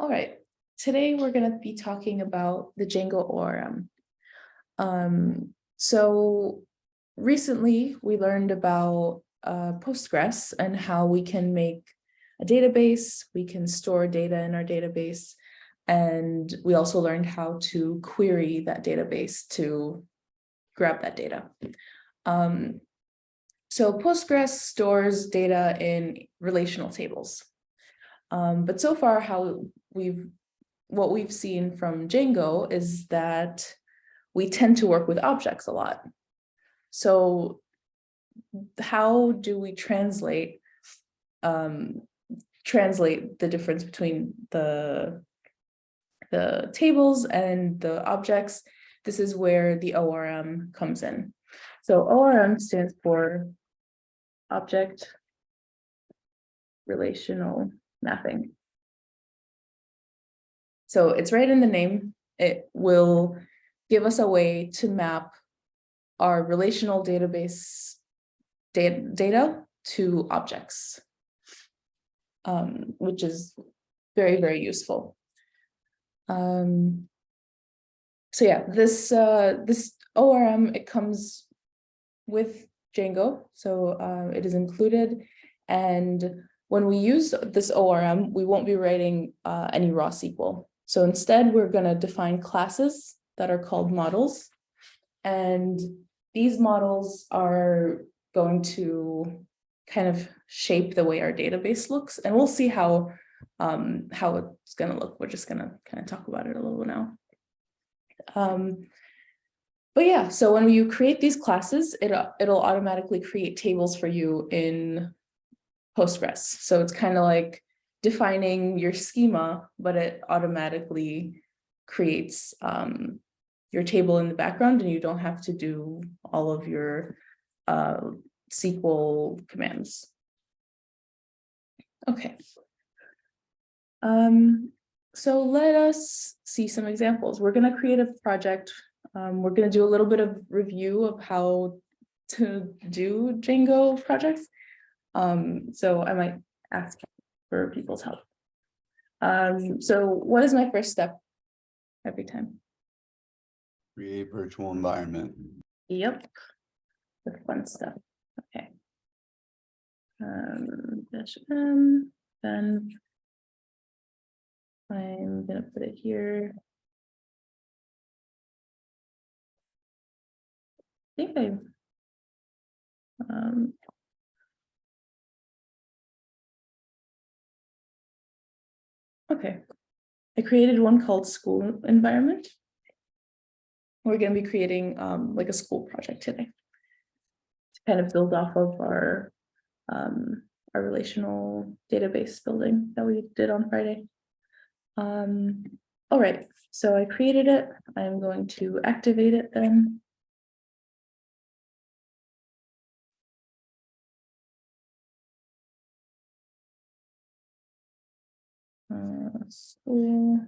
All right, today we're going to be talking about the Django ORM. So recently we learned about Postgres and how we can make a database, we can store data in our database, and we also learned how to query that database to grab that data. So Postgres stores data in relational tables. But so far, what we've seen from Django is that we tend to work with objects a lot. So how do we translate the difference between the tables and the objects? This is where the ORM comes in. So ORM stands for Object Relational Mapping. So it's right in the name. It will give us a way to map our relational database data to objects, which is very, very useful. So yeah, this ORM, it comes with Django, so it is included. And when we use this ORM, we won't be writing any raw SQL. So instead, we're going to define classes that are called models. And these models are going to kind of shape the way our database looks. And we'll see how it's going to look. We're just going to kind of talk about it a little now. But yeah, so when you create these classes, it'll automatically create tables for you in Postgres. So it's kind of like defining your schema, but it automatically creates your table in the background, and you don't have to do all of your SQL commands. Okay. So let us see some examples. We're going to create a project. We're going to do a little bit of review of how to do Django projects. So I might ask for people's help. So what is my first step every time? Create virtual environment. Yep, the fun stuff. Okay. -m, then I'm gonna put it here. I think okay. I created one called school environment. We're going to be creating like a school project today to kind of build off of our relational database building that we did on Friday. All right, so I created it. I'm going to activate it then. School.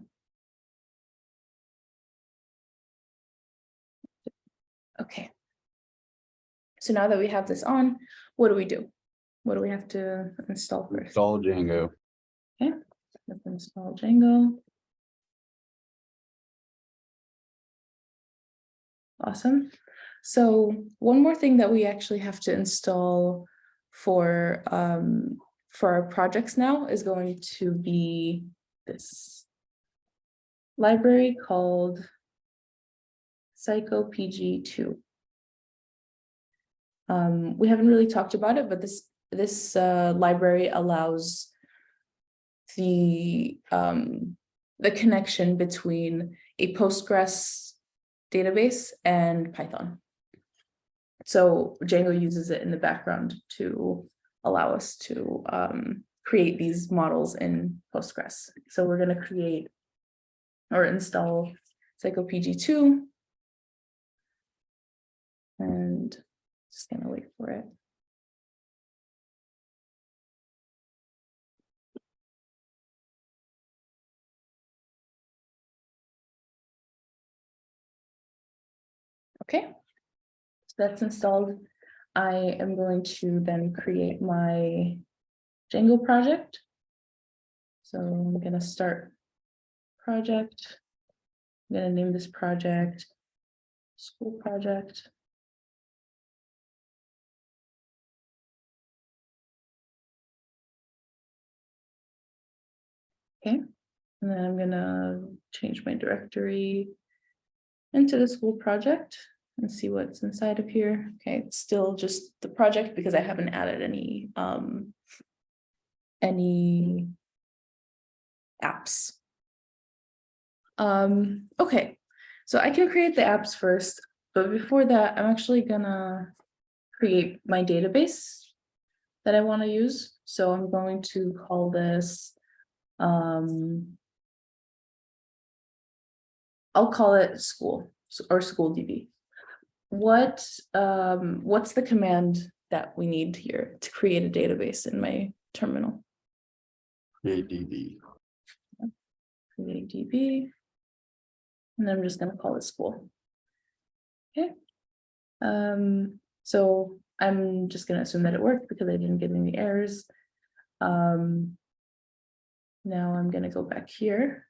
Okay. So now that we have this on, what do we do? What do we have to install first? Install Django. Okay, let's install Django. Awesome. So one more thing that we actually have to install for our projects now is going to be this library called PsychoPG2. We haven't really talked about it, but this library allows the connection between a Postgres database and Python. So Django uses it in the background to allow us to create these models in Postgres. So we're going to create or install PsychoPG2 and just going to wait for it. Okay, so that's installed. I am going to then create my Django project. So I'm going to start project. I'm gonna name this project school project. Okay, and then I'm gonna change my directory into the school project and see what's inside of here. Okay, it's still just the project because I haven't added any apps. Okay, so I can create the apps first, but before that, I'm actually gonna create my database that I want to use. So I'm going to call this, I'll call it school or school DB. What's the command that we need here to create a database in my terminal? Create DB. Create DB. And then I'm just going to call it school. Okay. So I'm just going to assume that it worked because I didn't get any errors. Now I'm going to go back here.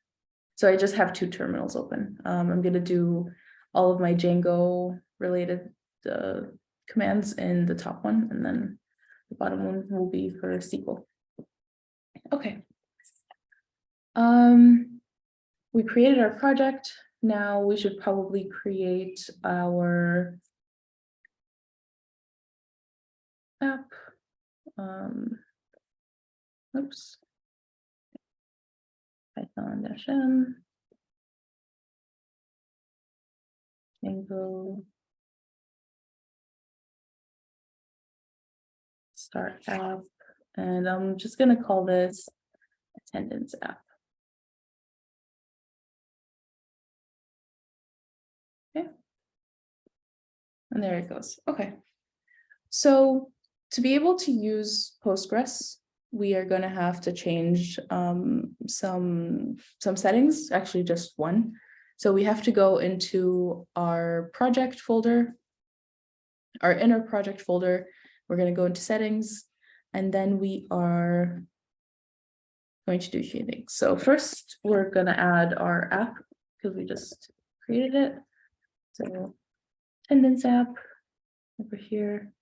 So I just have two terminals open. I'm going to do all of my Django related commands in the top one, and then the bottom one will be for SQL. Okay. We created our project. Now we should probably create our app. Oops. Python-m Django start app, and I'm just going to call this attendance app. Okay. And there it goes. Okay. So to be able to use Postgres, we are going to have to change some settings, actually just one. So we have to go into our project folder, our inner project folder. We're going to go into settings, and then we are going to do a few things. So first, we're going to add our app because we just created it. So attendance app over here.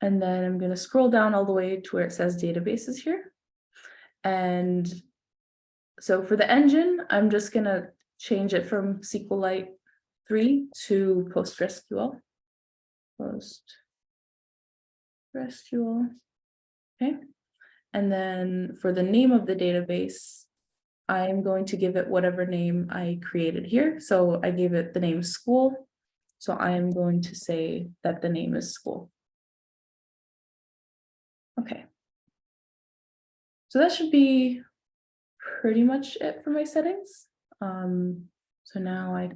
And then I'm going to scroll down all the way to where it says databases here. And so for the engine, I'm just going to change it from SQLite 3 to PostgreSQL. PostgreSQL. Okay. And then for the name of the database, I'm going to give it whatever name I created here. So I gave it the name school. So I'm going to say that the name is school. Okay. So that should be pretty much it for my settings. So now I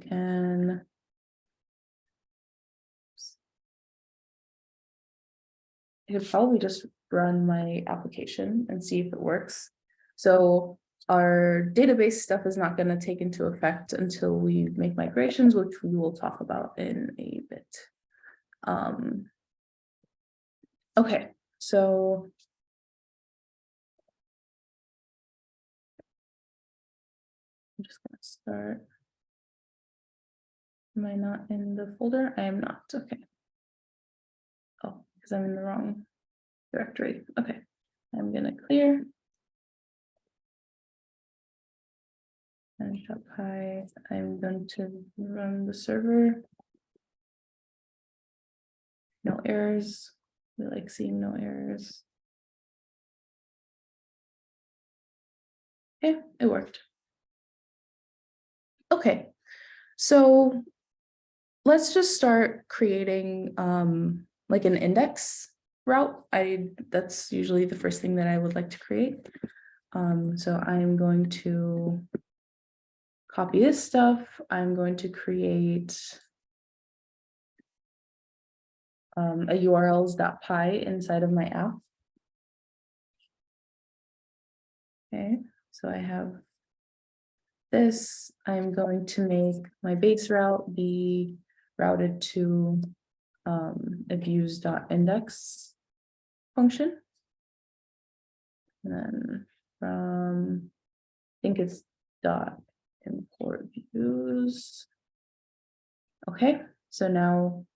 could probably just run my application and see if it works. So our database stuff is not going to take into effect until we make migrations, which we will talk about in a bit. Okay, so I'm just going to start. Am I not in the folder? I am not. Okay. Oh, because I'm in the wrong directory. Okay, I'm going to clear. And Shopify, I'm going to run the server. No errors. We like seeing no errors. Okay, it worked. Okay, so let's just start creating like an index route. That's usually the first thing that I would like to create. So I'm going to copy this stuff. I'm going to create a urls.py inside of my app. Okay, so I have this. I'm going to make my base route be routed to a views.index function. And then from think it's dot import views. Okay, so now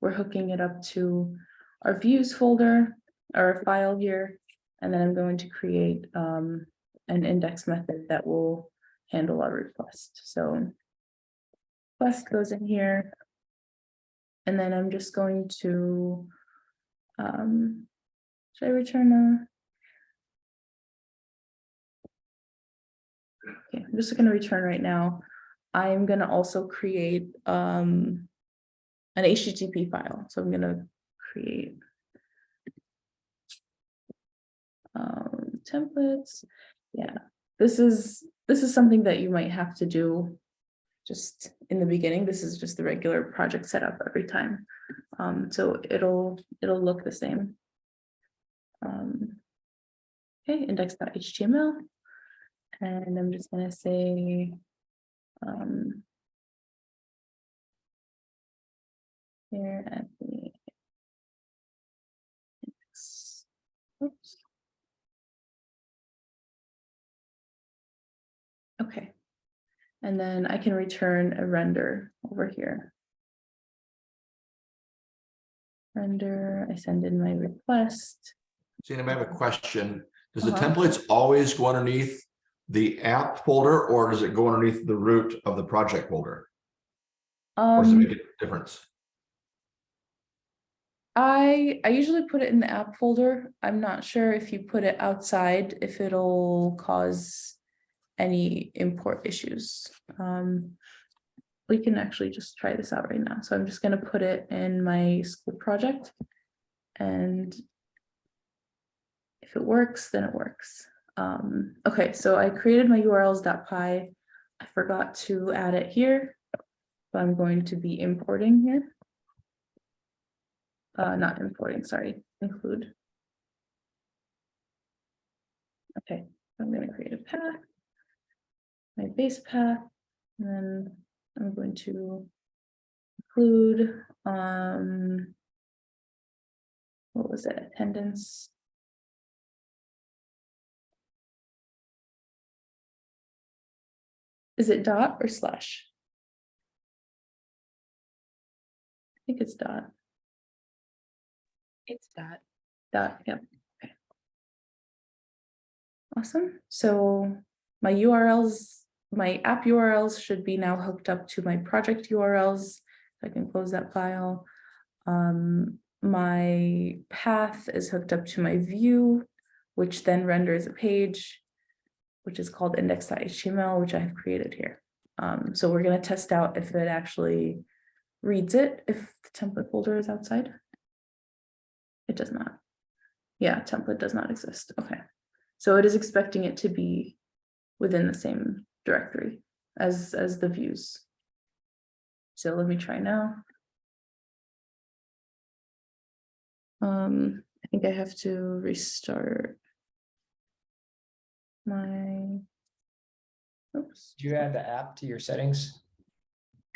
we're hooking it up to our views folder, our file here, and then I'm going to create an index method that will handle our request. So request goes in here, and then I'm just going to, should I return a? Okay, I'm just going to return right now. I'm going to also create an HTTP file. So I'm going to create templates. Yeah, this is something that you might have to do just in the beginning. This is just the regular project setup every time. So it'll look the same. Okay, index.html. And I'm just going to say here at the index. Oops. Okay, and then I can return a render over here. Render, I send in my request. See, I have a question. Does the Uh-huh. templates always go underneath the app folder, or does it go underneath the root of the project folder? Or does it make a difference? I usually put it in the app folder. I'm not sure if you put it outside, if it'll cause any import issues. We can actually just try this out right now. So I'm just going to put it in my school project, and if it works, then it works. Okay, so I created my urls.py. I forgot to add it here, so I'm going to be importing here. Not importing, sorry, include. Okay, I'm going to create a path, my base path, and then I'm going to include, what was it, attendance. Is it dot or slash? I think it's dot. It's dot. Dot, yep. Okay. Awesome. So my URLs, my app URLs should be now hooked up to my project URLs. I can close that file. My path is hooked up to my view, which then renders a page, which is called index.html, which I have created here. So we're going to test out if it actually reads it, if the template folder is outside. It does not. Yeah, template does not exist. Okay. So it is expecting it to be within the same directory as the views. So let me try now. I think I have to restart my, oops. Did you add the app to your settings?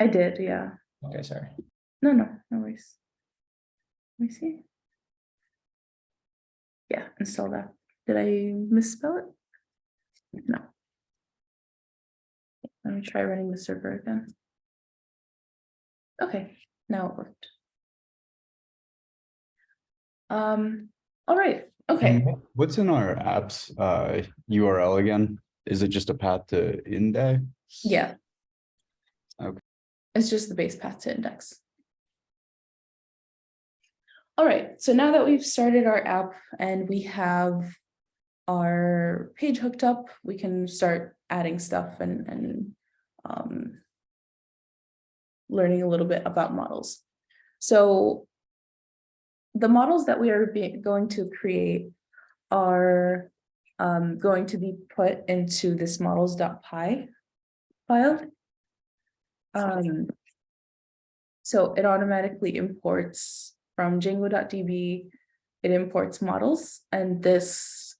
I did, yeah. Okay, sorry. No worries. Let me see. Yeah, install that. Did I misspell it? No. Let me try running the server again. Okay, now it worked. All right, okay. What's in our apps URL again? Is it just a path to index? Yeah. Okay. It's just the base path to index. All right, so now that we've started our app and we have our page hooked up, we can start adding stuff and learning a little bit about models. So the models that we are going to create are going to be put into this models.py file. So it automatically imports from Django.db, it imports models, and this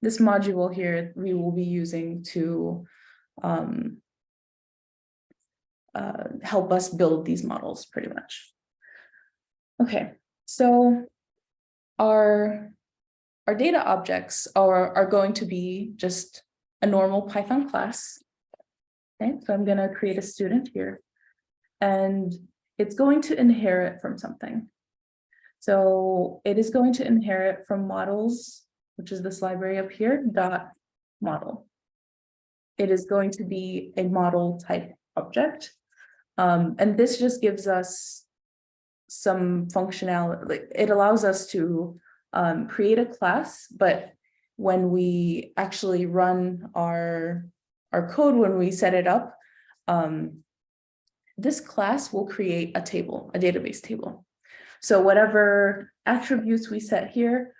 module here we will be using to help us build these models pretty much. Okay, so our data objects are going to be just a normal Python class. Okay, so I'm going to create a student here, and it's going to inherit from something. So it is going to inherit from models, which is this library up here, dot model. It is going to be a model type object. And this just gives us some functionality. Like, it allows us to create a class, but when we actually run our code, when we set it up, this class will create a table, a database table. So whatever attributes we set here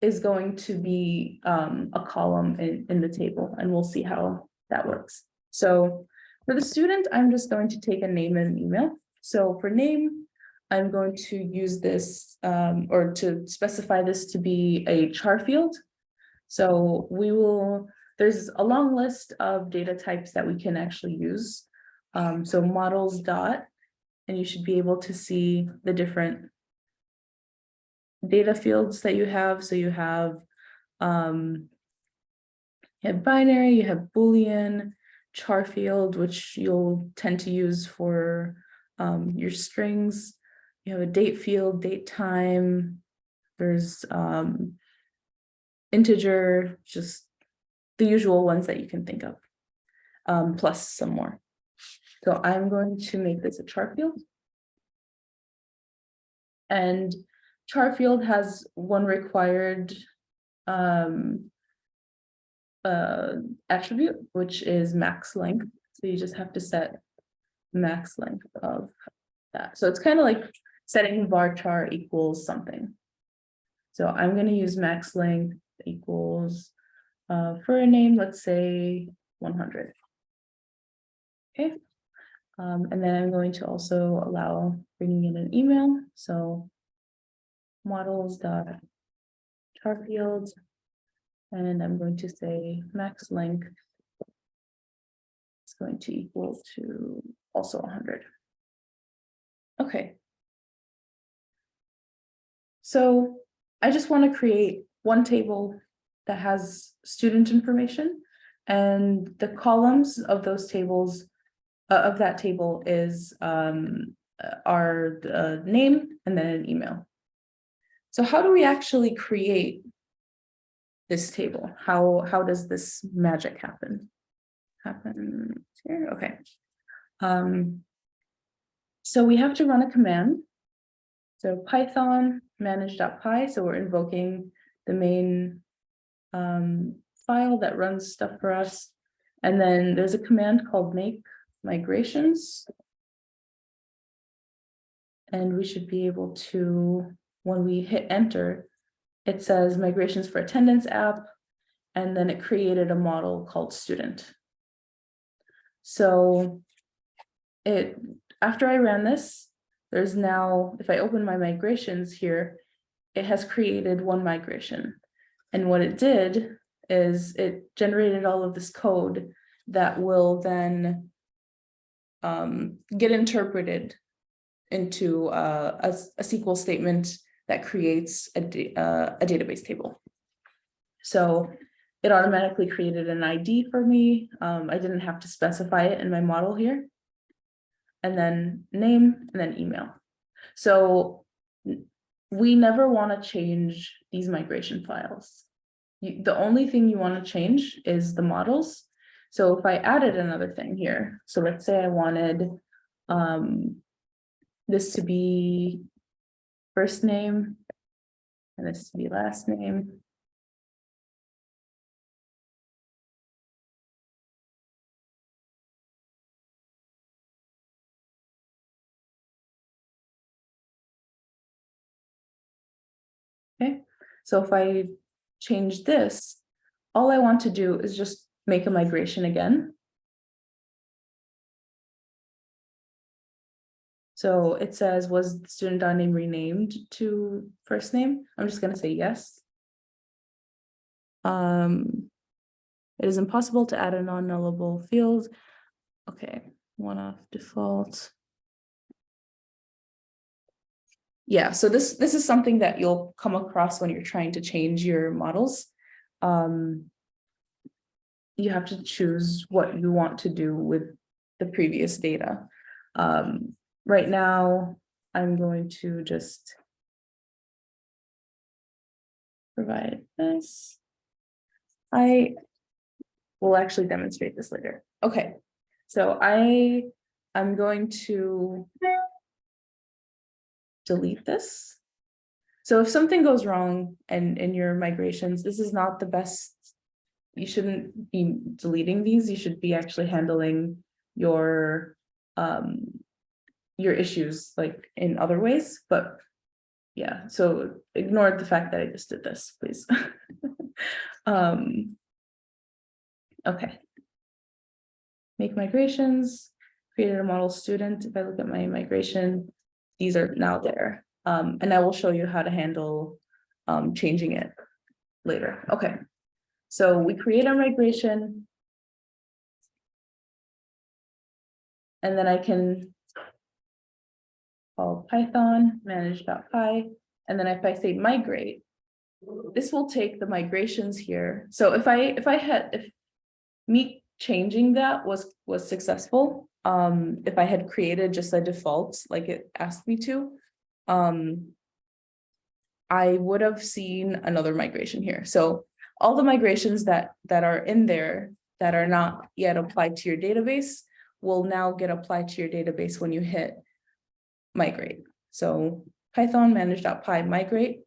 is going to be a column in the table, and we'll see how that works. So for the student, I'm just going to take a name and an email. So for name, I'm going to use this or to specify this to be a char field. So there's a long list of data types that we can actually use. So models dot, and you should be able to see the different data fields that you have. So you have binary, you have Boolean, char field, which you'll tend to use for your strings. You have a date field, date time. There's integer, just the usual ones that you can think of, plus some more. So I'm going to make this a char field. And char field has one required attribute, which is max length. So you just have to set max length of that. So it's kind of like setting varchar equals something. So I'm going to use max length equals for a name, let's say 100. Okay. And then I'm going to also allow bringing in an email. So models dot char field, and I'm going to say max length is going to equal to also 100. Okay. So I just want to create one table that has student information, and the columns of those tables of that table is our name and then an email. So how do we actually create this table? How does this magic happen? Here? Okay. So we have to run a command. So Python manage.py. So we're invoking the main file that runs stuff for us. And then there's a command called make migrations. And we should be able to, when we hit enter, it says migrations for attendance app, and then it created a model called student. So after I ran this, there's now, if I open my migrations here, it has created one migration. And what it did is it generated all of this code that will then get interpreted into a SQL statement that creates a database table. So it automatically created an ID for me. I didn't have to specify it in my model here. And then name and then email. So we never want to change these migration files. The only thing you want to change is the models. So if I added another thing here, so let's say I wanted this to be first name and this to be last name. Okay, so if I change this, all I want to do is just make a migration again. So it says, was the student name renamed to first name? I'm just going to say yes. It is impossible to add a non-nullable field. Okay, one off default. Yeah, so this is something that you'll come across when you're trying to change your models. you have to choose what you want to do with the previous data. Right now, I'm going to just provide this. I will actually demonstrate this later. Okay, so I'm going to delete this. So if something goes wrong and in your migrations, this is not the best. You shouldn't be deleting these. You should be actually handling your issues like in other ways. But yeah, so ignore the fact that I just did this, please. Okay. Make migrations, created a model student. If I look at my migration, these are now there. And I will show you how to handle changing it later. Okay. So we create our migration. And then I can call Python manage.py. And then if I say migrate, this will take the migrations here. So if me changing that was successful, if I had created just a default like it asked me to, I would have seen another migration here. So all the migrations that are in there that are not yet applied to your database will now get applied to your database when you hit migrate. So Python manage.py migrate,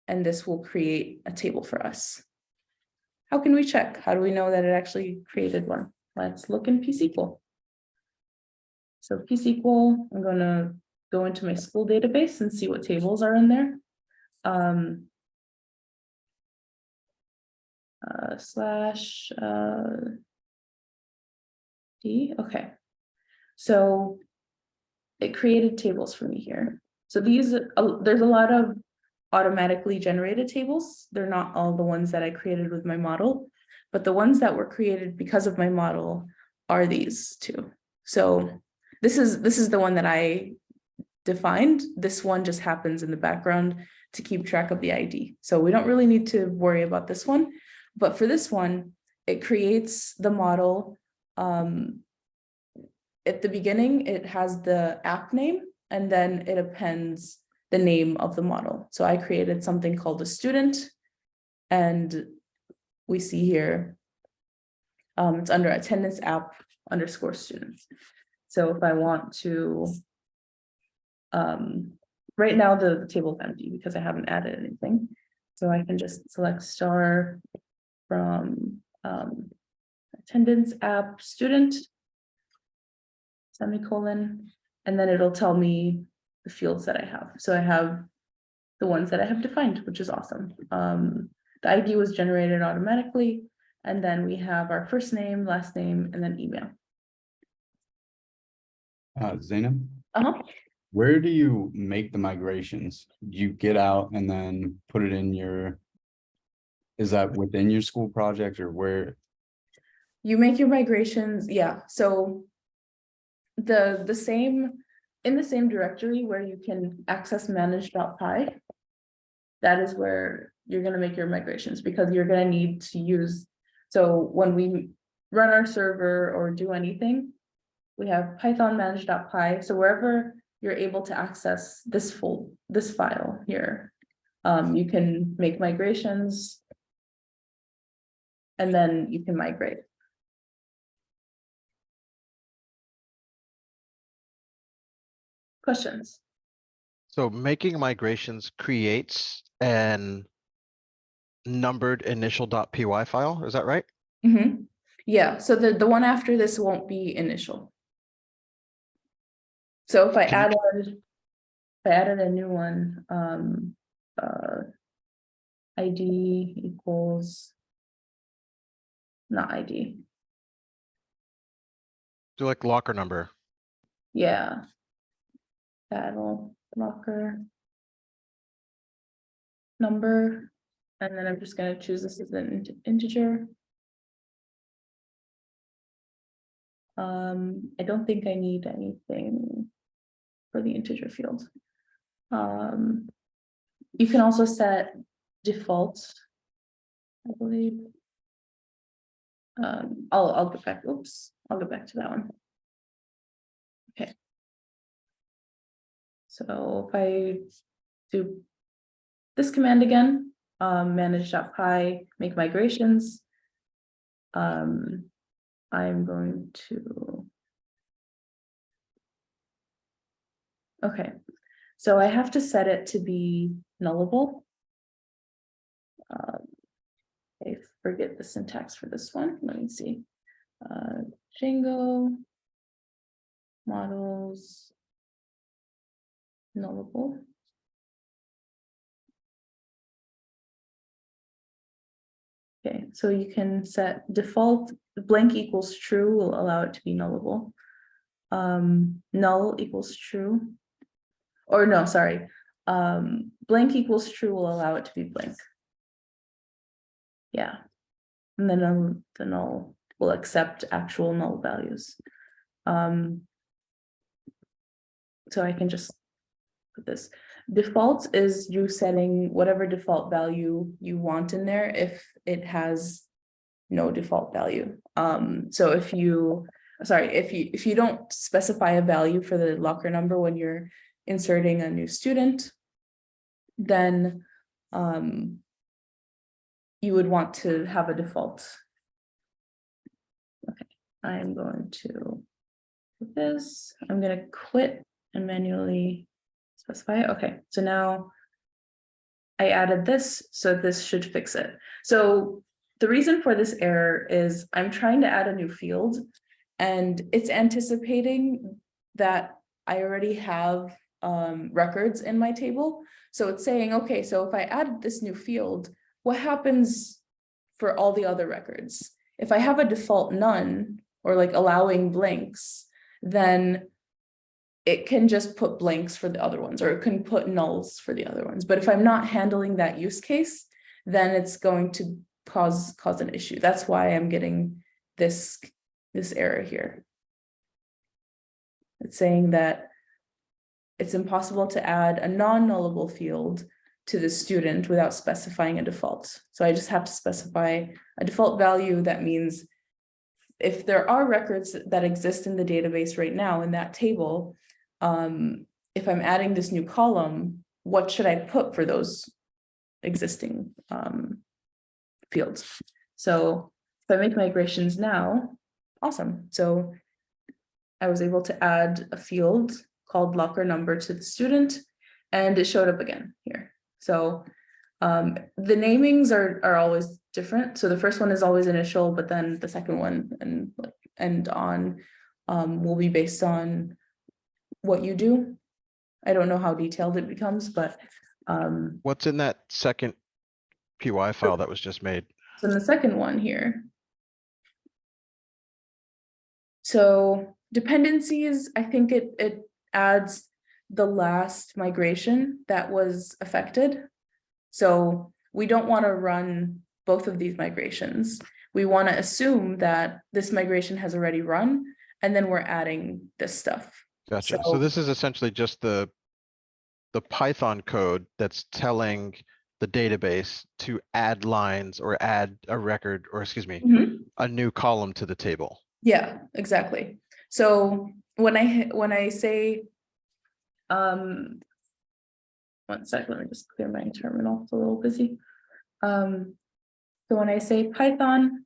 and this will create a table for us. How can we check? How do we know that it actually created one? Let's look in pSQL. So pSQL, I'm going to go into my school database and see what tables are in there. D, okay. So it created tables for me here. So these, there's a lot of automatically generated tables. They're not all the ones that I created with my model, but the ones that were created because of my model are these two. So this is the one that I defined. This one just happens in the background to keep track of the ID. So we don't really need to worry about this one, but for this one, it creates the model. At the beginning, it has the app name, and then it appends the name of the model. So I created something called a student, and we see here, it's under attendance app _ students. So if I want to, right now the table is empty because I haven't added anything. So I can just select star from attendance app student, semicolon, and then it'll tell me the fields that I have. So I have the ones that I have defined, which is awesome. The ID was generated automatically, and then we have our first name, last name, and then email. Zainab, where do you make the migrations? Do you get out and then put it in your, is that within your school project or where? You make your migrations, yeah. So the same, in the same directory where you can access manage.py, that is where you're going to make your migrations, because you're going to need to use, so when we run our server or do anything, we have Python manage.py. So wherever you're able to access this file here, you can make migrations, and then you can migrate. Questions? So making migrations creates an numbered initial.py file, is that right? Mm-hmm. Yeah, so the one after this won't be initial. So if I added a new one, ID equals, not ID. Do like locker number. Yeah. Battle locker number, and then I'm just going to choose this as an integer. I don't think I need anything for the integer field. You can also set default, I believe. I'll go back. Oops, I'll go back to that one. Okay. So if I do this command again, manage.py, make migrations. I'm going to. Okay, so I have to set it to be nullable. I forget the syntax for this one. Let me see. Django models nullable. Okay, so you can set default blank equals true will allow it to be nullable. Null equals true. Or no, sorry. Blank equals true will allow it to be blank. Yeah. And then the null will accept actual null values. So I can just put this. Default is you setting whatever default value you want in there if it has no default value. So if you don't specify a value for the locker number when you're inserting a new student, then you would want to have a default. Okay, I'm going to put this. I'm going to quit and manually specify it. Okay, so now I added this, so this should fix it. So the reason for this error is I'm trying to add a new field and it's anticipating that I already have records in my table. So it's saying, okay, so if I add this new field, what happens for all the other records? If I have a default none or like allowing blanks, then it can just put blanks for the other ones, or it can put nulls for the other ones. But if I'm not handling that use case, then it's going to cause an issue. That's why I'm getting this error here. It's saying that it's impossible to add a non-nullable field to the student without specifying a default. So I just have to specify a default value. That means if there are records that exist in the database right now in that table, if I'm adding this new column, what should I put for those existing fields? So if I make migrations now, awesome. So I was able to add a field called locker number to the student, and it showed up again here. So the namings are always different. So the first one is always initial, but then the second one and on will be based on what you do. I don't know how detailed it becomes, but What's in that second PY file that was just made? so in the second one here. So dependencies, I think it adds the last migration that was affected. So we don't want to run both of these migrations. We want to assume that this migration has already run, and then we're adding this stuff. Gotcha. So this is essentially just the Python code that's telling the database to add lines or add a record, or excuse me, a new column to the table. Yeah, exactly. So when I say, 1 sec, let me just clear my terminal. It's a little busy. So when I say Python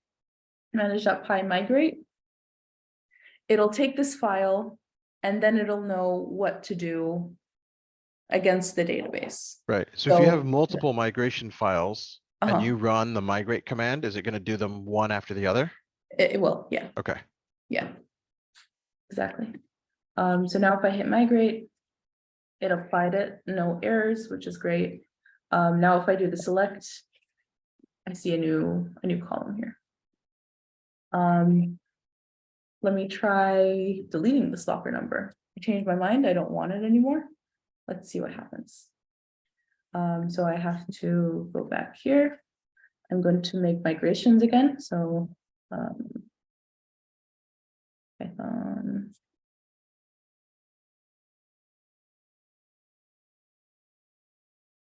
manage.py migrate, it'll take this file and then it'll know what to do against the database. Right. So if you have multiple migration files and you run the migrate command, is it going to do them one after the other? It will, yeah. Okay. Yeah, exactly. So now if I hit migrate, it applied it, no errors, which is great. Now if I do the select, I see a new column here. Let me try deleting this locker number. I changed my mind, I don't want it anymore. Let's see what happens. So I have to go back here. I'm going to make migrations again. So Python.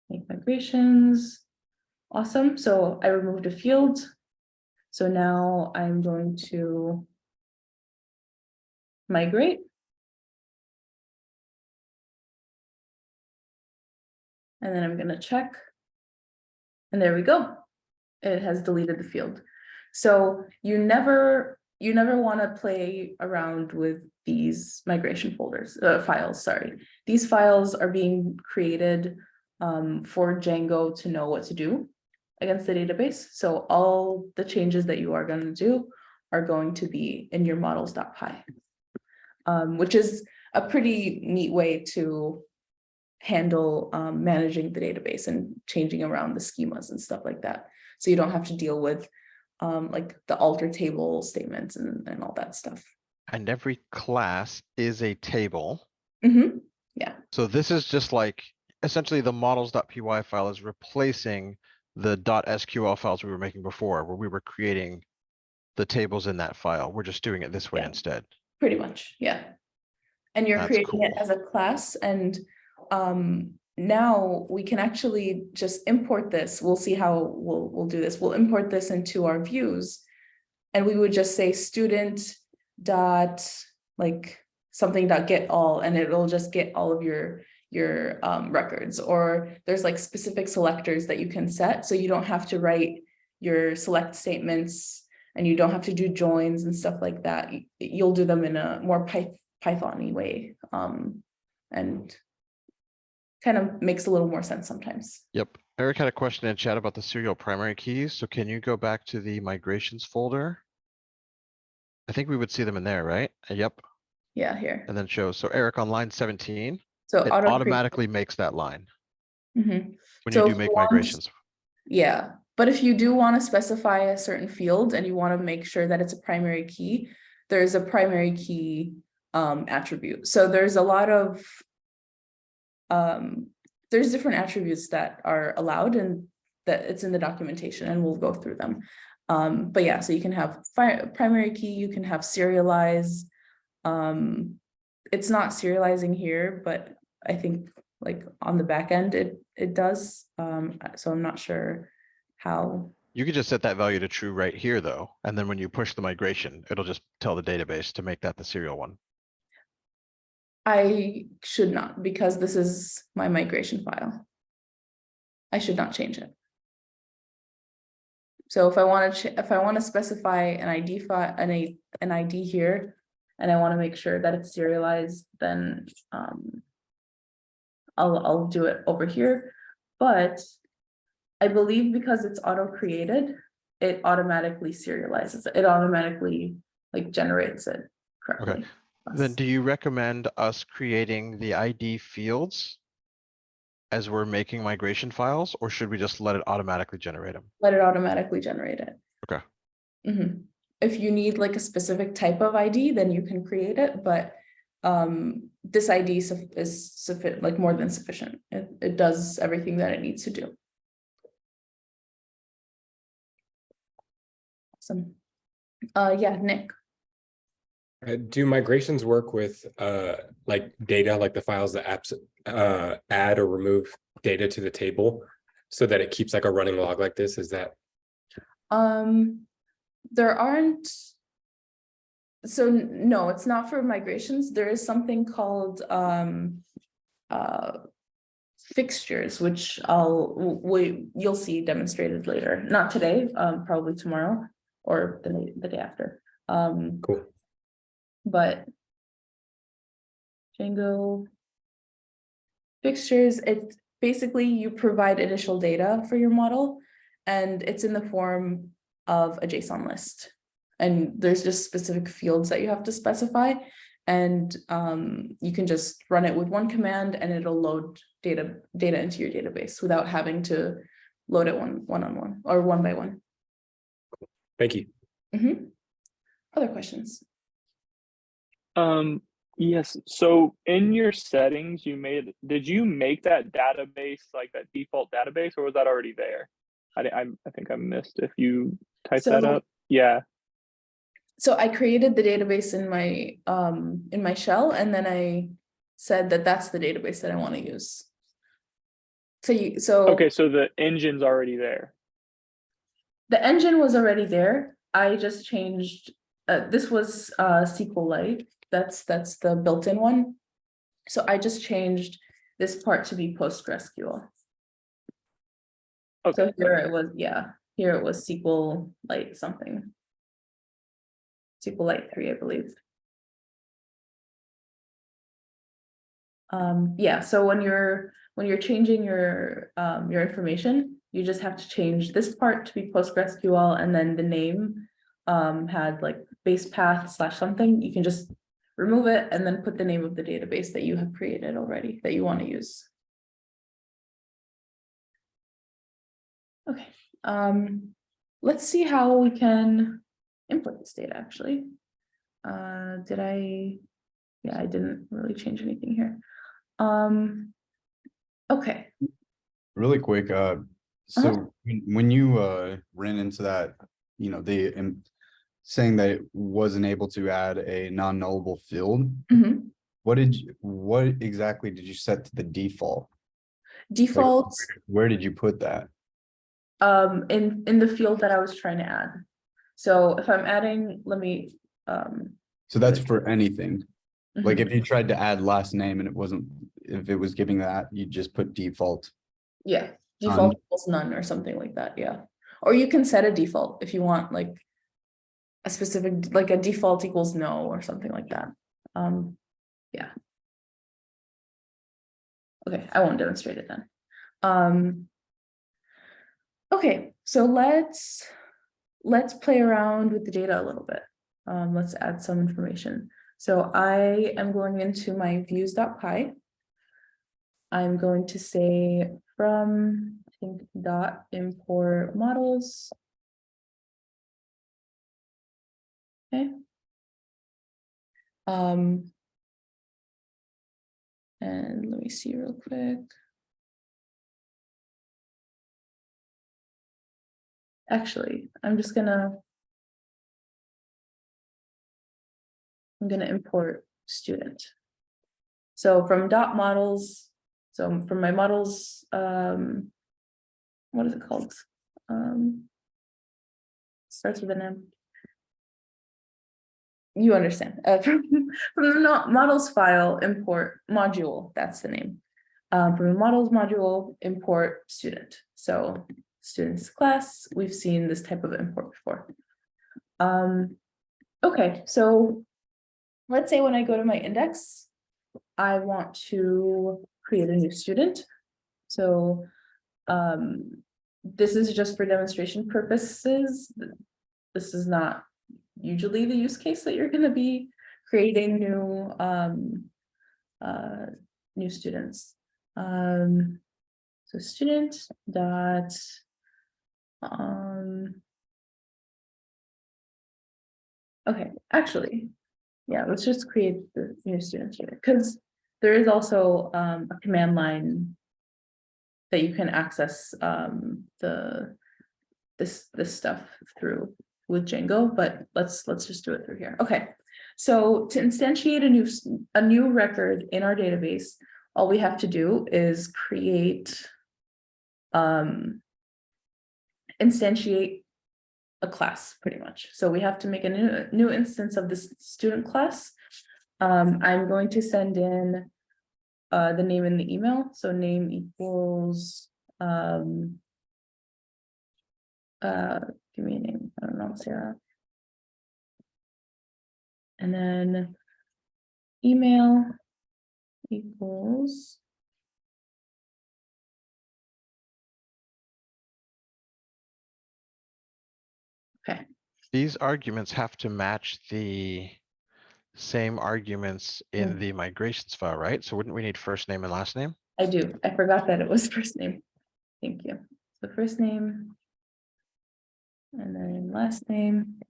Make migrations. Awesome. So I removed a field. So now I'm going to migrate. And then I'm going to check. And there we go. It has deleted the field. So you never want to play around with these migration folders, files, sorry. These files are being created for Django to know what to do against the database. So all the changes that you are going to do are going to be in your models.py, which is a pretty neat way to handle managing the database and changing around the schemas and stuff like that. So you don't have to deal with like the alter table statements and all that stuff. And every class is a table. Mm-hmm. Yeah. So this is just like, essentially the models.py file is replacing the .sql files we were making before, where we were creating the tables in that file. We're just doing it this way Yeah. instead. Pretty much, yeah. And you're That's creating it cool. as a class, and now we can actually just import this. We'll see how we'll do this. We'll import this into our views, and we would just say student dot like something dot get all, and it'll just get all of your records. Or there's like specific selectors that you can set, so you don't have to write your select statements, and you don't have to do joins and stuff like that. You'll do them in a more Python-y way, and kind of makes a little more sense sometimes. Yep. Eric had a question in chat about the serial primary keys. So can you go back to the migrations folder? I think we would see them in there, right? Yep. Yeah, here. And then show. So Eric, on line 17, So it automatically makes that line Mm-hmm. when So you do if make you want- migrations. Yeah, but if you do want to specify a certain field and you want to make sure that it's a primary key, there's a primary key attribute. So there's a lot of there's different attributes that are allowed, and that it's in the documentation, and we'll go through them. But yeah, so you can have primary key, you can have serialize. It's not serializing here, but I think like on the back end it does. So I'm not sure how. You could just set that value to true right here, though. And then when you push the migration, it'll just tell the database to make that the serial one. I should not, because this is my migration file. I should not change it. So if I want to specify an ID file, an ID here, and I want to make sure that it's serialized, then I'll do it over here. But I believe because it's auto created, it automatically serializes it. It automatically like generates it correctly. Then do you recommend us creating the ID fields as we're making migration files, or should we just let it automatically generate them? Let it automatically generate it. Okay. Mm-hmm. If you need like a specific type of ID, then you can create it, but this ID is sufficient, like more than sufficient. It does everything that it needs to do. Awesome. Yeah, Nick. Do migrations work with like data, like the files that apps add or remove data to the table so that it keeps like a running log like this? Is that? There aren't. So no, it's not for migrations. There is something called fixtures, which you'll see demonstrated later. Not today, probably tomorrow or the day after. Cool. But Django fixtures, it's basically you provide initial data for your model, and it's in the form of a JSON list. And there's just specific fields that you have to specify, and you can just run it with one command, and it'll load data into your database without having to load it one on one or one by one. Thank you. Mm-hmm. Other questions? Yes. So in your settings, did you make that database like that default database, or was that already there? I think I missed if you typed that up. Yeah. So I created the database in my shell, and then I said that that's the database that I want to use. So Okay, so the engine's already there. The engine was already there. I just changed, this was SQLite, that's the built-in one. So I just changed this part to be PostgreSQL. Okay. So here it was, yeah, here it was SQLite something. SQLite 3, I believe. Yeah, so when you're changing your information, you just have to change this part to be PostgreSQL, and then the name had like base path / something. You can just remove it and then put the name of the database that you have created already that you want to use. Okay, let's see how we can import this data actually. Yeah, I didn't really change anything here. Okay. Really quick, so when you ran into that, you know, saying that it wasn't able to add a non-nullable field, Mhm. what exactly did you set to the default? Like, Defaults where did you put that? in the field that I was trying to add. So if I'm adding, let me So that's for anything. Like mhm. if you tried to add last name and if it was giving that, you just put default. Yeah, default equals none or something like that, yeah. Or you can set a default if you want like a specific, like a default equals no or something like that. Yeah. Okay, I won't demonstrate it then. Okay, so let's play around with the data a little bit. Let's add some information. So I am going into my views.py. I'm going to say from, I think, dot import models. Okay. And let me see real quick. Actually, I'm gonna import student. So from dot models, so from my models, what is it called? Starts with an M. You understand. From the models file, import module, that's the name. From the models module, import student. So students class, we've seen this type of import before. Okay, so let's say when I go to my index, I want to create a new student. So this is just for demonstration purposes. This is not usually the use case that you're going to be creating new students. So student dot okay, actually, yeah, let's just create the new student here because there is also a command line that you can access this stuff through with Django, but let's just do it through here. Okay, so to instantiate a new record in our database, all we have to do is create instantiate a class pretty much. So we have to make a new instance of this student class. I'm going to send in the name in the email. So name equals give me a name, I don't know, Sarah. And then email equals okay. These arguments have to match the same arguments in the migrations file, right? So wouldn't we need first name and last name? I do. I forgot that it was first name. Thank you. So first name and then last name.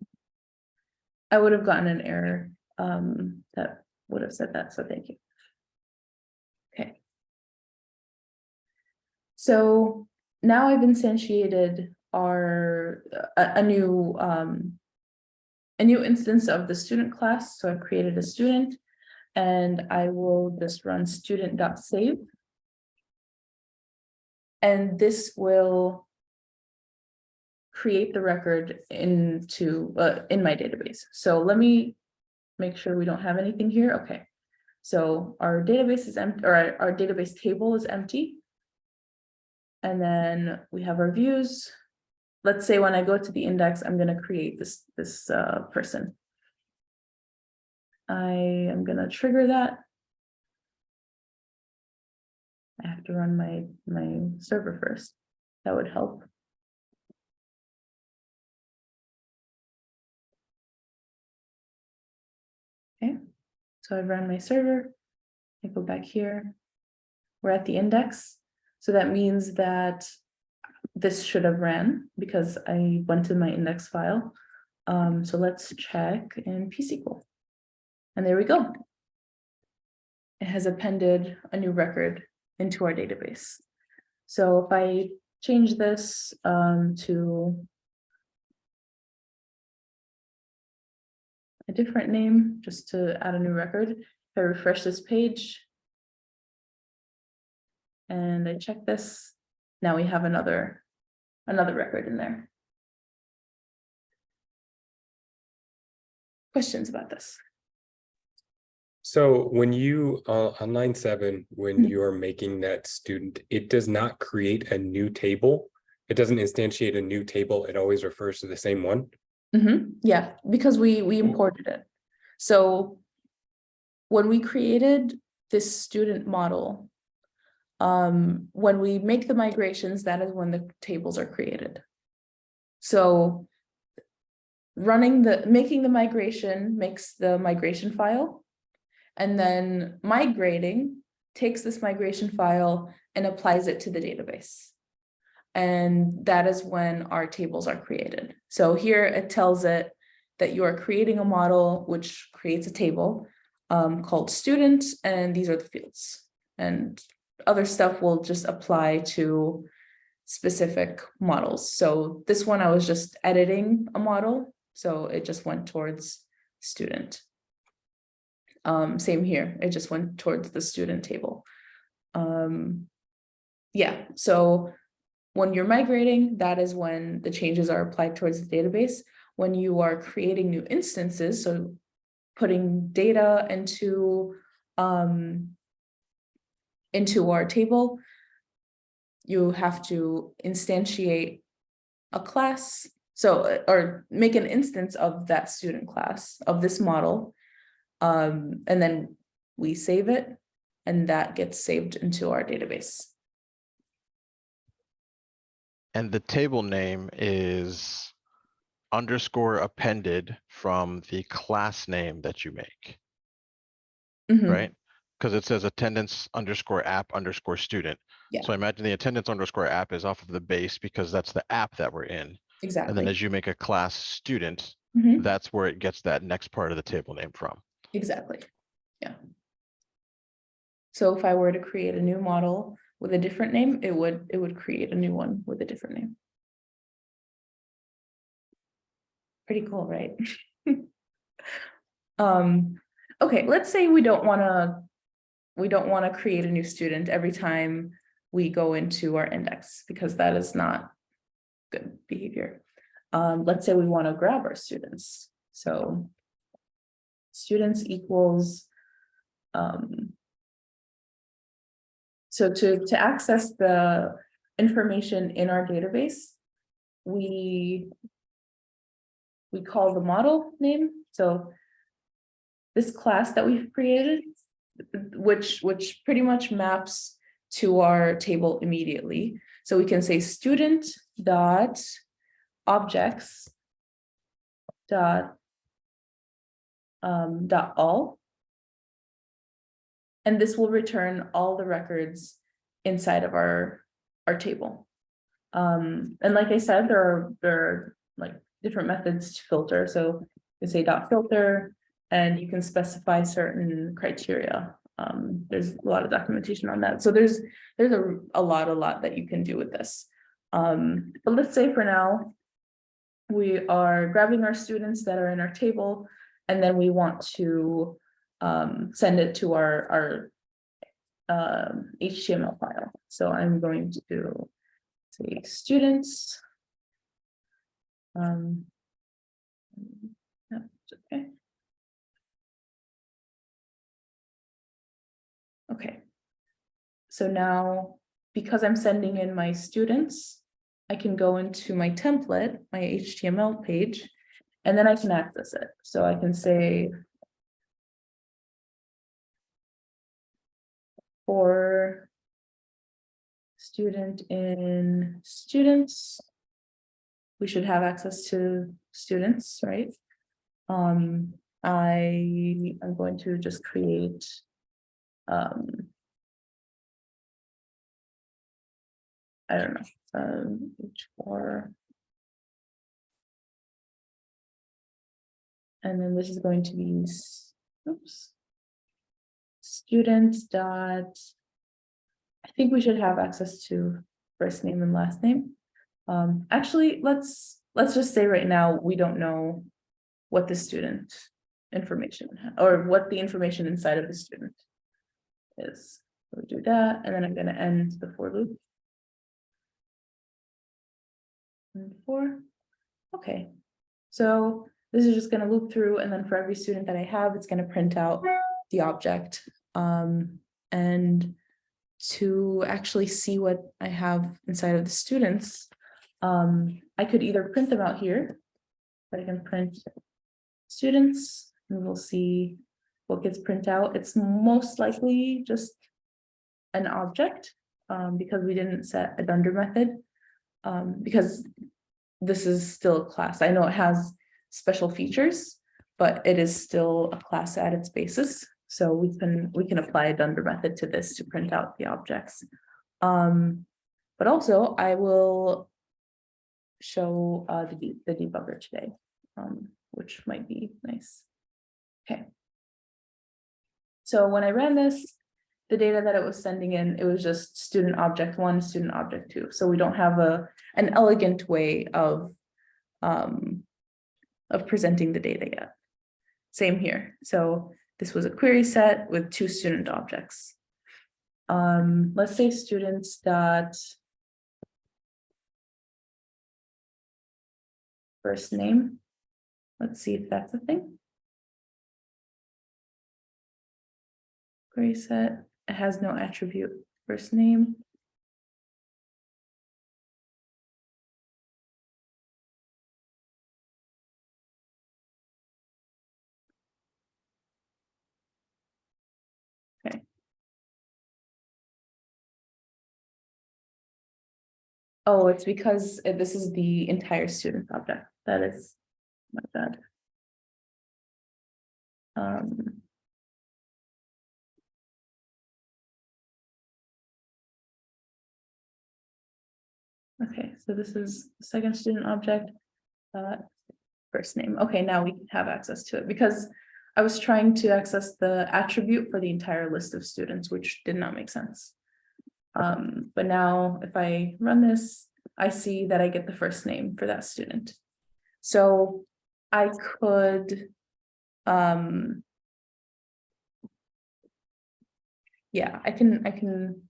I would have gotten an error that would have said that. So thank you. Okay. So now I've instantiated a new instance of the student class. So I've created a student and I will just run student.save. And this will create the record into in my database. So let me make sure we don't have anything here. Okay. So our database is empty, or our database table is empty. And then we have our views. Let's say when I go to the index, I'm going to create this person. I am going to trigger that. I have to run my server first. That would help. Okay, so I've run my server. I go back here. We're at the index. So that means that this should have ran because I went to my index file. So let's check in pSQL. And there we go. It has appended a new record into our database. So if I change this to a different name, just to add a new record, if I refresh this page and I check this, now we have another record in there. Questions about this? So when you, on line 7, when Mhm. you're making that student, it does not create a new table. It doesn't instantiate a new table. It always refers to the same one. Yeah, because we imported it. So when we created this student model, when we make the migrations, that is when the tables are created. So making the migration makes the migration file, and then migrating takes this migration file and applies it to the database. And that is when our tables are created. So here it tells it that you are creating a model which creates a table called student, and these are the fields. And other stuff will just apply to specific models. So this one, I was just editing a model, so it just went towards student. Same here, it just went towards the student table. Yeah, so when you're migrating, that is when the changes are applied towards the database. When you are creating new instances, so putting data into our table, you have to instantiate a class, or make an instance of that student class of this model, and then we save it, and that gets saved into our database. And the table name is underscore appended from the class name that you make, Mhm. right? Because it says attendance underscore app underscore student. Yeah. So I imagine the attendance underscore app is off of the base because that's the app that we're in. And Exactly. then as you make a class student, Mhm. that's where it gets that next part of the table name from. Exactly. Yeah. So if I were to create a new model with a different name, it would create a new one with a different name. Pretty cool, right? Okay, let's say we don't want to create a new student every time we go into our index, because that is not good behavior. Let's say we want to grab our students. So students equals, so to access the information in our database, we call the model name. So this class that we've created, which pretty much maps to our table immediately. So we can say student dot objects dot all, and this will return all the records inside of our table. And like I said, there are like different methods to filter. So you say dot filter, and you can specify certain criteria. There's a lot of documentation on that. So there's a lot that you can do with this. But let's say for now, we are grabbing our students that are in our table, and then we want to send it to our HTML file. So I'm going to say students Yeah, it's okay. Okay. So now, because I'm sending in my students, I can go into my template, my HTML page, and then I can access it. So I can say for student in students, we should have access to students, right? I am going to just create I don't know, H4. And then this is going to be, oops, students dot, I think we should have access to first name and last name. Actually, let's just say right now, we don't know what the student information or what the information inside of the student is. So we do that, and then I'm going to end the for loop. And 4. Okay, so this is just going to loop through, and then for every student that I have, it's going to print out the object. And to actually see what I have inside of the students, I could either print them out here, but I can print students, and we'll see what gets printed out. It's most likely just an object, because we didn't set a dunder method, because this is still a class. I know it has special features, but it is still a class at its basis. So we can apply a dunder method to this to print out the objects. But also I will show the debugger today, which might be nice. Okay. So when I ran this, the data that it was sending in, it was just student object 1, student object 2. So we don't have an elegant way of presenting the data yet. Same here. So this was a query set with 2 student objects. Let's say students dot first name. Let's see if that's a thing. Query set. It has no attribute first name. Okay. Oh, it's because this is the entire student object. That is my bad. Okay, so this is the second student object, first name. Okay, now we can have access to it because I was trying to access the attribute for the entire list of students, which did not make sense. But now if I run this, I see that I get the first name for that student. So I could, yeah, I can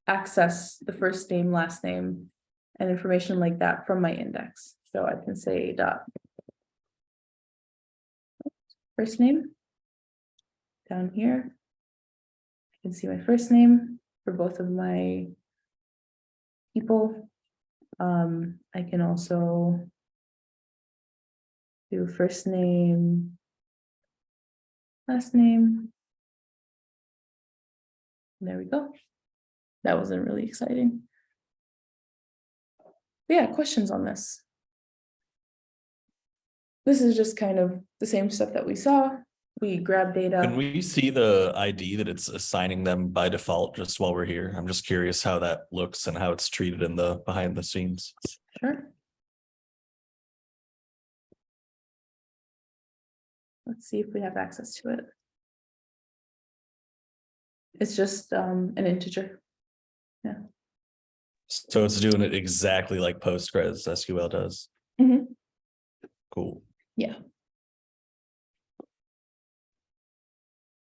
access the first name, last name, and information like that from my index. So I can say dot first name down here. I can see my first name for both of my people. I can also do first name, last name. There we go. That wasn't really exciting. But yeah, questions on this? This is just kind of the same stuff that we saw. We grab data. Can we see the ID that it's assigning them by default just while we're here? I'm just curious how that looks and how it's treated in the behind the scenes. Sure. Let's see if we have access to it. It's just an integer. Yeah. So it's doing it exactly like Postgres SQL does. Mm-hmm. Cool. Yeah.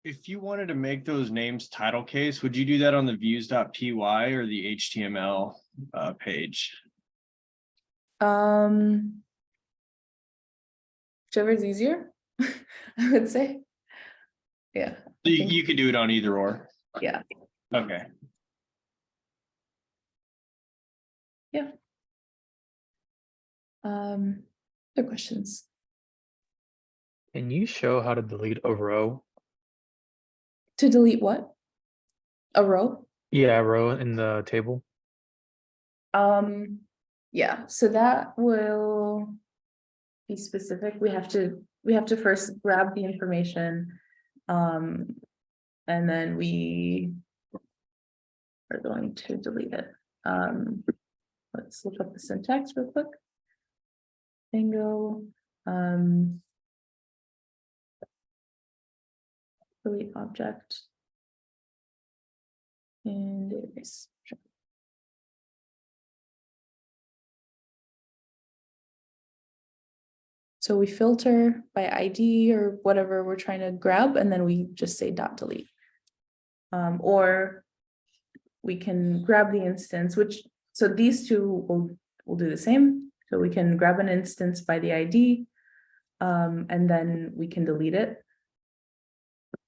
If you wanted to make those names title case, would you do that on the views.py or the HTML page? whichever's easier, I would say. Yeah. So I think- you could do it on either or. Yeah. Okay. Other questions? Can you show how to delete a row? To delete what? A row? Yeah, a row in the table. Yeah, so that will be specific. We have to first grab the information. And then we are going to delete it. Let's look up the syntax real quick. Django, delete object. And database. So we filter by ID or whatever we're trying to grab, and then we just say dot delete. Or we can grab the instance, so these two will do the same. So we can grab an instance by the ID, and then we can delete it.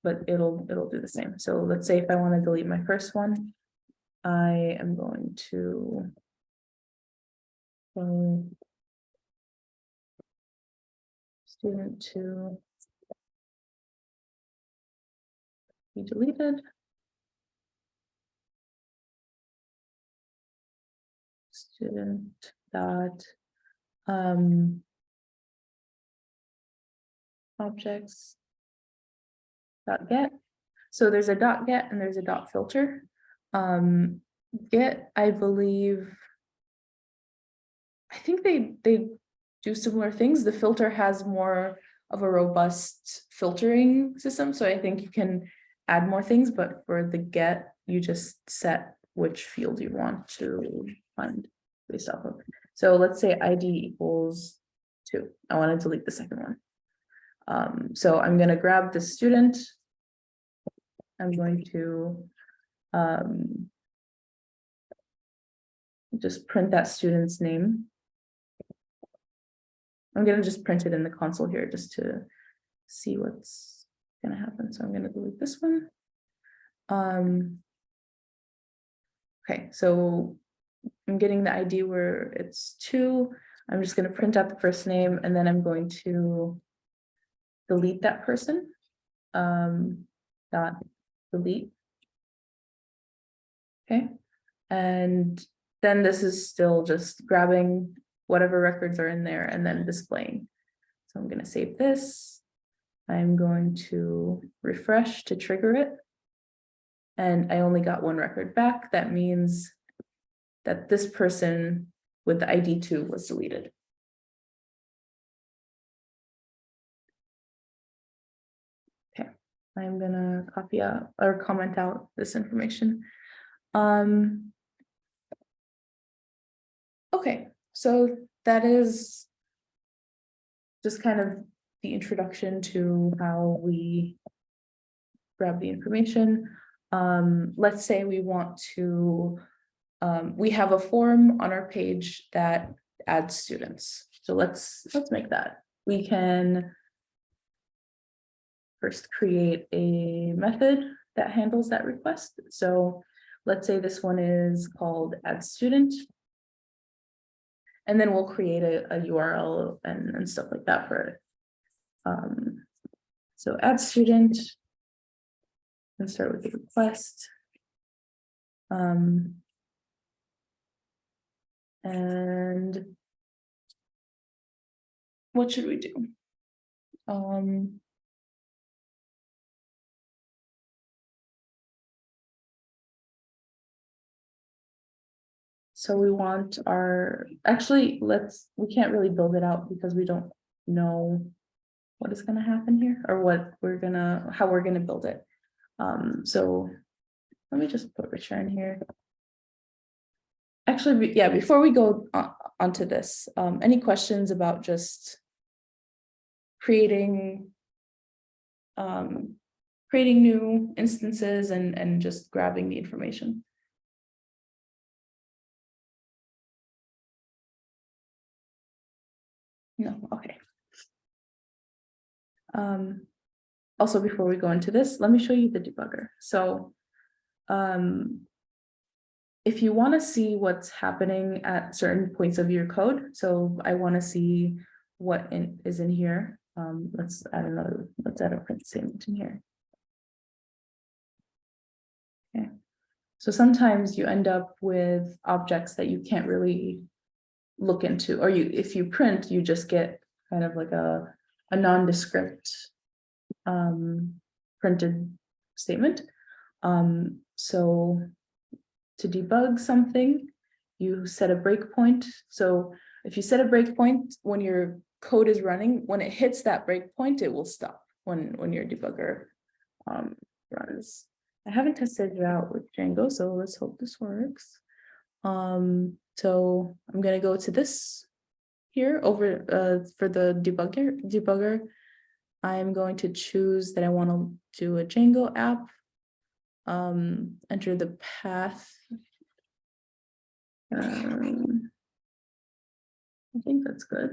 But it'll do the same. So let's say if I want to delete my first one, I am going to student to be deleted. Student dot objects dot get. So there's a dot get and there's a dot filter. Get, I believe, I think they do similar things. The filter has more of a robust filtering system, so I think you can add more things, but for the get, you just set which field you want to find based off of. So let's say ID equals 2. I want to delete the second one. So I'm going to grab the student. I'm going to just print that student's name. I'm going to just print it in the console here just to see what's going to happen. So I'm going to delete this one. Okay, so I'm getting the ID where it's 2. I'm just going to print out the first name, and then I'm going to delete that person. Dot delete. Okay, and then this is still just grabbing whatever records are in there and then displaying. So I'm going to save this. I'm going to refresh to trigger it. And I only got 1 record back. That means that this person with the ID 2 was deleted. Okay, I'm gonna copy out or comment out this information. Okay, so that is just kind of the introduction to how we grab the information. Let's say we want to, we have a form on our page that adds students. So let's make that. We can first create a method that handles that request. So let's say this one is called add student. And then we'll create a URL and stuff like that for it. So add student and start with the request. And what should we do? So we want our, actually, we can't really build it out because we don't know what is going to happen here or how we're going to build it. So let me just put return here. Actually, yeah, before we go onto this, any questions about just creating new instances and just grabbing the information? No, okay. Also, before we go into this, let me show you the debugger. So if you want to see what's happening at certain points of your code, so I want to see what is in here. Let's add a print statement in here. Okay. So sometimes you end up with objects that you can't really look into, or if you print, you just get kind of like a nondescript printed statement. So to debug something, you set a breakpoint. So if you set a breakpoint when your code is running, when it hits that breakpoint, it will stop when your debugger runs. I haven't tested it out with Django, so let's hope this works. So I'm gonna go to this here over for the debugger. I'm going to choose that I want to do a Django app. Enter the path. I think that's good.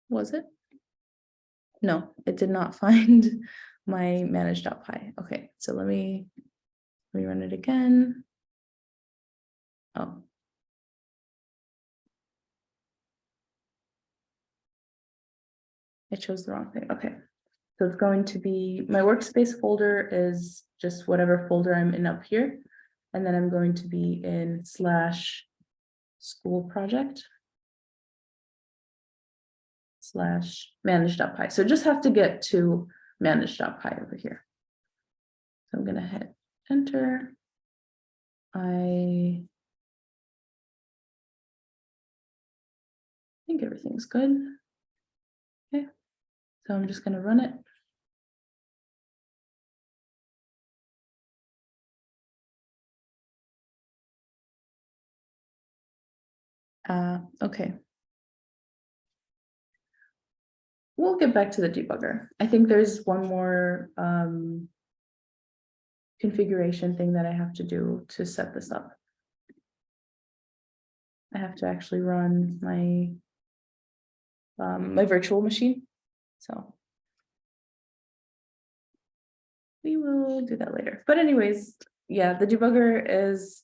Was it? No, it did not find my manage.py. Okay, so let me run it again. Oh. I chose the wrong thing. Okay. So it's going to be, my workspace folder is just whatever folder I'm in up here. And then I'm going to be in /school project /manage.py. So just have to get to manage.py over here. So I'm going to hit enter. I think everything's good. Okay. So I'm just going to run it. Okay. We'll get back to the debugger. I think there's one more configuration thing that I have to do to set this up. I have to actually run my my virtual machine. So we will do that later. But anyways, yeah, the debugger is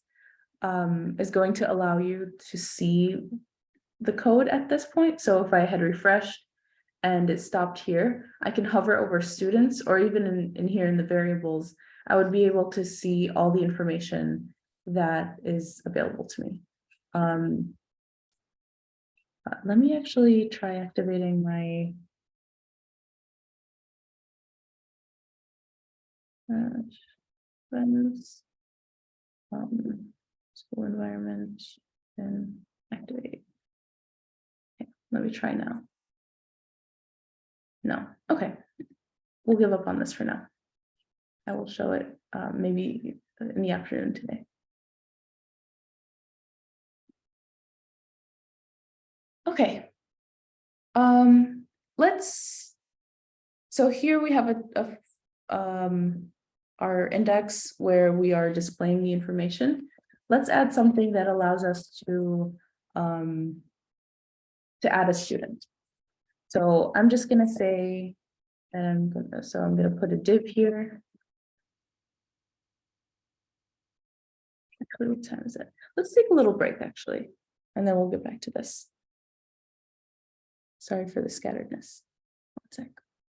going to allow you to see the code at this point. So if I had refreshed and it stopped here, I can hover over students, or even in here in the variables, I would be able to see all the information that is available to me. Let me actually try activating my friends, school environment, and activate. Okay, let me try now. No, okay. We'll give up on this for now. I will show it maybe in the afternoon today. Okay. So here we have our index where we are displaying the information. Let's add something that allows us to add a student. So I'm just gonna say, I'm gonna put a div here. Actually, what time is it? Let's take a little break actually, and then we'll get back to this. Sorry for the scatteredness. One sec.